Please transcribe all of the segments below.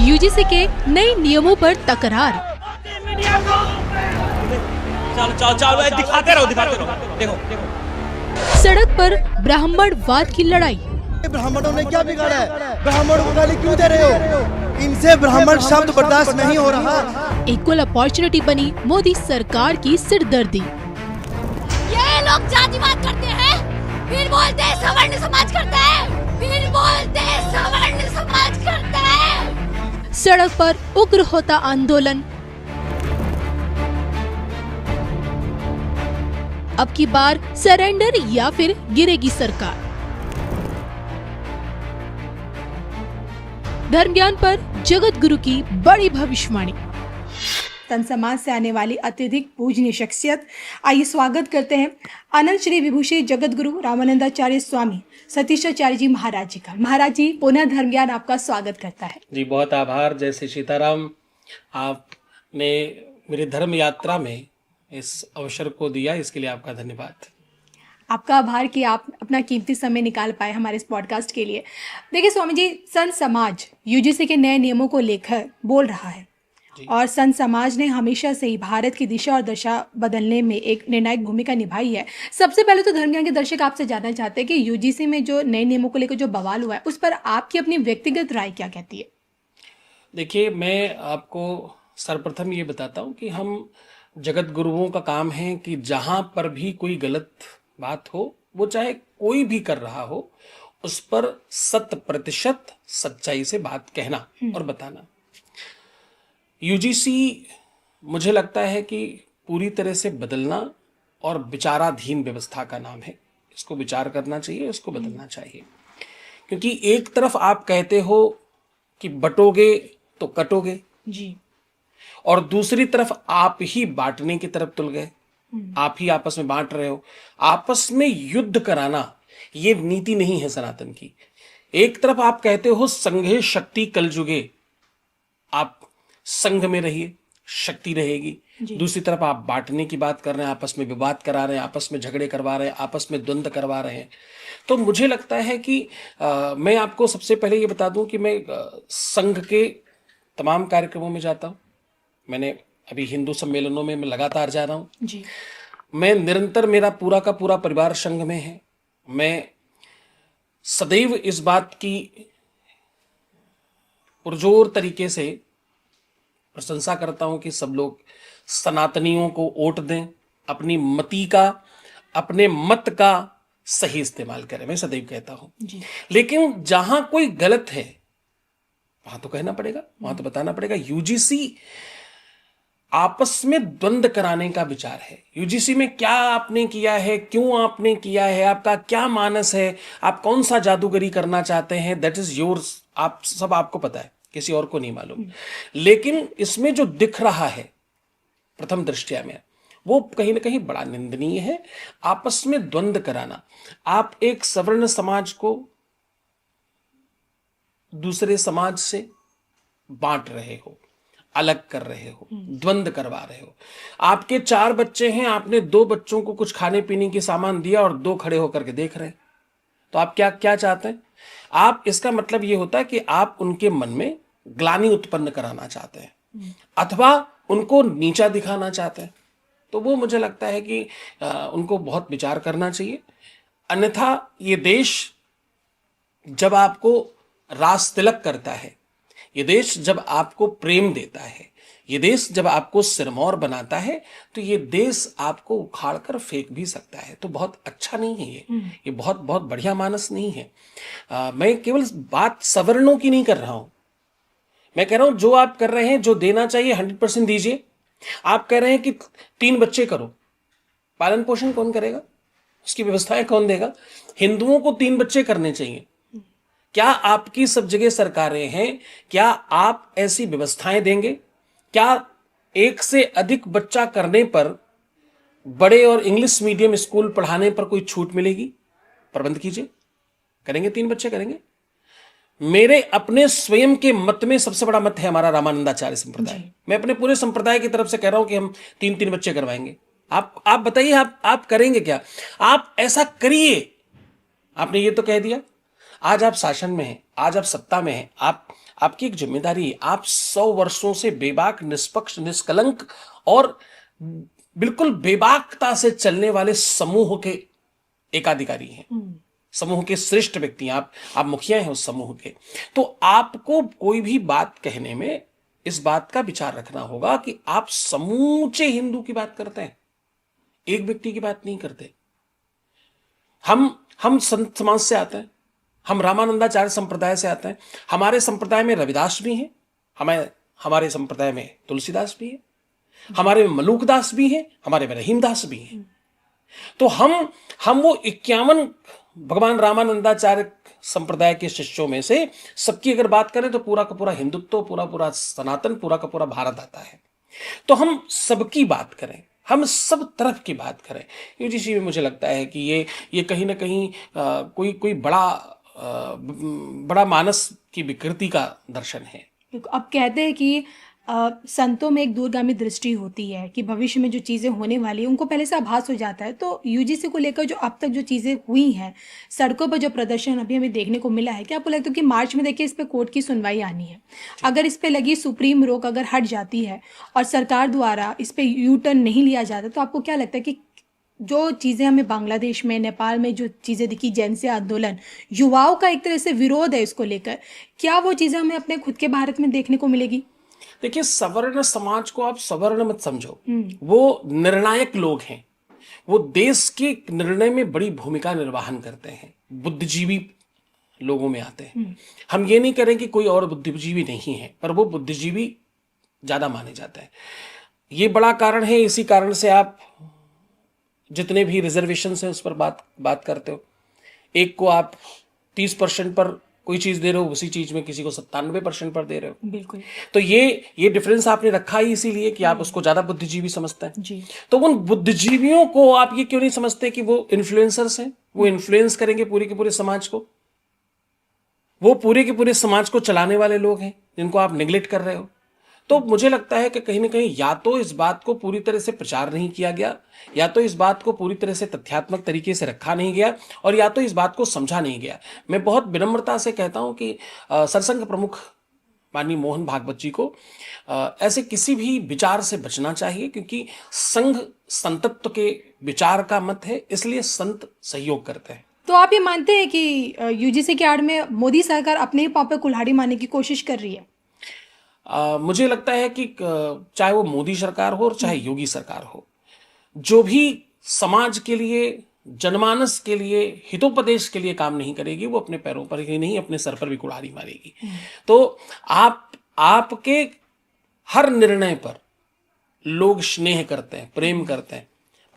UGC के नए नियमों पर तकरार। चलो दिखाते रहो देखो। सड़क पर ब्राह्मणवाद की लड़ाई। ब्राह्मणों ने क्या बिगाड़ा है? ब्राह्मणों को गाली क्यों दे रहे हो? इनसे ब्राह्मण शब्द बर्दाश्त नहीं हो रहा। इक्वल अपॉर्चुनिटी बनी मोदी सरकार की सिरदर्दी। ये लोग जातिवाद करते हैं, फिर बोलते हैं सवर्ण समाज करता है, फिर बोलते हैं सवर्ण समाज करता है। सड़क पर उग्र होता आंदोलन। अब की बार सरेंडर या फिर गिरेगी सरकार। धर्म ज्ञान पर जगत गुरु की बड़ी भविष्यवाणी। तन समाज से आने वाली अत्यधिक पूजनीय शख्सियत, आइए स्वागत करते हैं अनंत श्री विभूषित जगत गुरु रामानंदाचार्य स्वामी सतीशाचार्य जी महाराज जी का। महाराज जी, पुनः धर्म ज्ञान आपका स्वागत करता है। जी बहुत आभार। जय श्री सीताराम। आपने मेरी धर्म यात्रा में इस अवसर को दिया, इसके लिए आपका धन्यवाद। आपका आभार कि आप अपना कीमती समय निकाल पाए हमारे इस पॉडकास्ट के लिए। देखिए स्वामी जी, संत समाज यूजीसी के नए नियमों को लेकर बोल रहा है और संत समाज ने हमेशा से ही भारत की दिशा और दशा बदलने में एक निर्णायक भूमिका निभाई है। सबसे पहले तो धर्म ज्ञान के दर्शक आपसे जानना चाहते हैं कि यूजीसी में जो नए नियमों को लेकर जो बवाल हुआ है, उस पर आपकी अपनी व्यक्तिगत राय क्या कहती है? देखिए, मैं आपको सर्वप्रथम ये बताता हूँ कि हम जगत गुरुओं का काम है कि जहाँ पर भी कोई गलत बात हो, वो चाहे कोई भी कर रहा हो, उस पर 100% सच्चाई से बात कहना और बताना। यूजीसी मुझे लगता है कि पूरी तरह से बदलना और विचाराधीन व्यवस्था का नाम है। इसको विचार करना चाहिए, इसको बदलना चाहिए। क्योंकि एक तरफ आप कहते हो कि बटोगे तो कटोगे जी, और दूसरी तरफ आप ही बांटने की तरफ तुल गए। आप ही आपस में बांट रहे हो। आपस में युद्ध कराना ये नीति नहीं है सनातन की। एक तरफ आप कहते हो संघे शक्ति कलजुगे, आप संघ में रहिए, शक्ति रहेगी। दूसरी तरफ आप बांटने की बात कर रहे हैं, आपस में विवाद करा रहे हैं, आपस में झगड़े करवा रहे हैं, आपस में द्वंद्व करवा रहे हैं। तो मुझे लगता है कि मैं आपको सबसे पहले ये बता दूं कि मैं संघ के तमाम कार्यक्रमों में जाता हूं। मैंने अभी हिंदू सम्मेलनों में मैं लगातार जा रहा हूं जी। मैं निरंतर, मेरा पूरा का पूरा परिवार संघ में है। मैं सदैव इस बात की पुरजोर तरीके से प्रशंसा करता हूं कि सब लोग सनातनियों को वोट दें, अपनी मति का, अपने मत का सही इस्तेमाल करें। मैं सदैव कहता हूं जी। लेकिन जहां कोई गलत है वहां तो कहना पड़ेगा, वहां तो बताना पड़ेगा। यूजीसी आपस में द्वंद्व कराने का विचार है। यूजीसी में क्या आपने किया है, क्यों आपने किया है, आपका क्या मानस है, आप कौन सा जादूगरी करना चाहते हैं, दैट इज योर्स। आप सब, आपको पता है, किसी और को नहीं मालूम। लेकिन इसमें जो दिख रहा है प्रथम दृष्टया में, वो कहीं ना कहीं बड़ा निंदनीय है। आपस में द्वंद्व कराना। आप एक सवर्ण समाज को दूसरे समाज से बांट रहे हो, अलग कर रहे हो, द्वंद्व करवा रहे हो। आपके 4 बच्चे हैं, आपने 2 बच्चों को कुछ खाने पीने की सामान दिया और 2 खड़े होकर के देख रहे हैं। तो आप क्या क्या चाहते हैं? आप, इसका मतलब ये होता है कि आप उनके मन में ग्लानि उत्पन्न कराना चाहते हैं अथवा उनको नीचा दिखाना चाहते हैं। तो वो मुझे लगता है कि उनको बहुत विचार करना चाहिए। अन्यथा ये देश जब आपको रास तिलक करता है, ये देश जब आपको प्रेम देता है, ये देश जब आपको सिरमौर बनाता है, तो ये देश आपको उखाड़ कर फेंक भी सकता है। तो बहुत अच्छा नहीं है ये बहुत बहुत बढ़िया मानस नहीं है। मैं केवल बात सवर्णों की नहीं कर रहा हूं। मैं कह रहा हूं जो आप कर रहे हैं, जो देना चाहिए 100% दीजिए। आप कह रहे हैं कि 3 बच्चे करो, पालन पोषण कौन करेगा? उसकी व्यवस्थाएं कौन देगा? हिंदुओं को 3 बच्चे करने चाहिए। क्या आपकी सब जगह सरकारें हैं? क्या आप ऐसी व्यवस्थाएं देंगे? क्या 1 से अधिक बच्चा करने पर बड़े और इंग्लिश मीडियम स्कूल पढ़ाने पर कोई छूट मिलेगी? प्रबंध कीजिए। करेंगे 3 बच्चे करेंगे। मेरे अपने स्वयं के मत में सबसे बड़ा मत है हमारा रामानंदाचार्य संप्रदाय। मैं अपने पूरे संप्रदाय की तरफ से कह रहा हूं कि हम 3-3 बच्चे करवाएंगे। आप बताइए, आप करेंगे क्या? आप ऐसा करिए। आपने ये तो कह दिया, आज आप शासन में हैं, आज आप सत्ता में हैं, आप आपकी एक जिम्मेदारी है। आप 100 वर्षों से बेबाक, निष्पक्ष, निष्कलंक और बिल्कुल बेबाकता से चलने वाले समूह के एकाधिकारी हैं, समूह के श्रेष्ठ व्यक्ति हैं आप मुखिया हैं उस समूह के। तो आपको कोई भी बात कहने में इस बात का विचार रखना होगा कि आप समूचे हिंदू की बात करते हैं, एक व्यक्ति की बात नहीं करते। हम संत समाज से आते हैं, हम रामानंदाचार्य संप्रदाय से आते हैं। हमारे संप्रदाय में रविदास भी हैं, हमारे संप्रदाय में तुलसीदास भी है, हमारे में मलूकदास भी हैं, हमारे में रहीमदास भी हैं। तो हम वो 51 भगवान रामानंदाचार्य संप्रदाय के शिष्यों में से सबकी अगर बात करें तो पूरा का पूरा हिंदुत्व, पूरा सनातन, पूरा का पूरा भारत आता है। तो हम सबकी बात करें, हम सब तरफ की बात करें। यूजीसी में मुझे लगता है कि ये कहीं ना कहीं कोई बड़ा मानस की विकृति का दर्शन है। अब कहते हैं कि संतों में एक दूरगामी दृष्टि होती है कि भविष्य में जो चीज़ें होने वाली हैं उनको पहले से आभास हो जाता है। तो यूजीसी को लेकर जो अब तक जो चीज़ें हुई हैं, सड़कों पर जो प्रदर्शन अभी हमें देखने को मिला है, क्या आपको लगता है कि मार्च में देखिए इस पर कोर्ट की सुनवाई आनी है, अगर इस पर लगी सुप्रीम रोक अगर हट जाती है और सरकार द्वारा इस पर यू टर्न नहीं लिया जाता, तो आपको क्या लगता है कि जो चीज़ें हमें बांग्लादेश में, नेपाल में जो चीज़ें दिखी, जैनसे आंदोलन, युवाओं का एक तरह से विरोध है इसको लेकर, क्या वो चीज़ें हमें अपने खुद के भारत में देखने को मिलेगी? देखिए, सवर्ण समाज को आप सवर्ण मत समझो, वो निर्णायक लोग हैं, वो देश के निर्णय में बड़ी भूमिका निर्वहन करते हैं, बुद्धिजीवी लोगों में आते हैं। हम ये नहीं करें कि कोई और बुद्धिजीवी नहीं है, पर वो बुद्धिजीवी ज्यादा माने जाते हैं। ये बड़ा कारण है, इसी कारण से आप जितने भी रिजर्वेशन हैं उस पर बात करते हो। एक को आप 30% पर कोई चीज दे रहे हो, उसी चीज में किसी को 97% पर दे रहे हो। बिल्कुल। तो ये डिफरेंस आपने रखा ही इसीलिए कि आप उसको ज्यादा बुद्धिजीवी समझते हैं जी। तो उन बुद्धिजीवियों को आप ये क्यों नहीं समझते कि वो इन्फ्लुएंसर्स हैं, वो इन्फ्लुएंस करेंगे पूरे के पूरे समाज को, वो पूरे के पूरे समाज को चलाने वाले लोग हैं जिनको आप निगलेक्ट कर रहे हो। तो मुझे लगता है कि कहीं ना कहीं या तो इस बात को पूरी तरह से प्रचार नहीं किया गया, या तो इस बात को पूरी तरह से तथ्यात्मक तरीके से रखा नहीं गया, और या तो इस बात को समझा नहीं गया। मैं बहुत विनम्रता से कहता हूं कि सरसंघ प्रमुख माननीय मोहन भागवत जी को ऐसे किसी भी विचार से बचना चाहिए, क्योंकि संघ संतत्व के विचार का मत है, इसलिए संत सहयोग करते हैं। तो आप ये मानते हैं कि यूजीसी के आड़ में मोदी सरकार अपने ही पांव पे कुल्हाड़ी मारने की कोशिश कर रही है? मुझे लगता है कि चाहे वो मोदी सरकार हो और चाहे योगी सरकार हो, जो भी समाज के लिए, जनमानस के लिए, हितोपदेश के लिए काम नहीं करेगी, वो अपने पैरों पर ही नहीं अपने सर पर भी कुल्हाड़ी मारेगी। तो आपके हर निर्णय पर लोग स्नेह करते हैं, प्रेम करते हैं,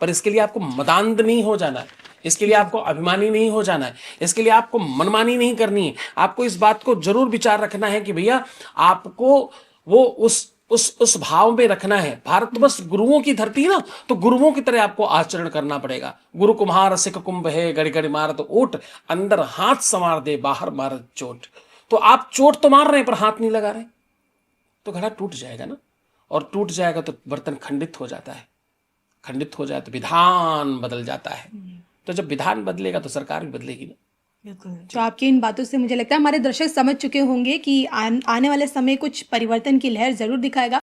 पर इसके लिए आपको मदांध नहीं हो जाना है, इसके लिए आपको अभिमानी नहीं हो जाना है, इसके लिए आपको मनमानी नहीं करनी है। आपको इस बात को जरूर विचार रखना है कि भैया आपको वो उस भाव में रखना है। भारत बस गुरुओं की धरती ना, तो गुरुओं की तरह आपको आचरण करना पड़ेगा। गुरु कुम्हार सिख कुंभ है, गड़ी गड़ी मार तो ओट, अंदर हाथ संवार दे, बाहर मार चोट। तो आप चोट तो मार रहे हैं पर हाथ नहीं लगा रहे, तो घड़ा टूट जाएगा ना, और टूट जाएगा तो बर्तन खंडित हो जाता है, खंडित हो जाए तो विधान बदल जाता है। तो जब विधान बदलेगा तो सरकार भी बदलेगी ना। बिल्कुल। तो आपकी इन बातों से मुझे लगता है हमारे दर्शक समझ चुके होंगे कि आने वाले समय कुछ परिवर्तन की लहर जरूर दिखाएगा।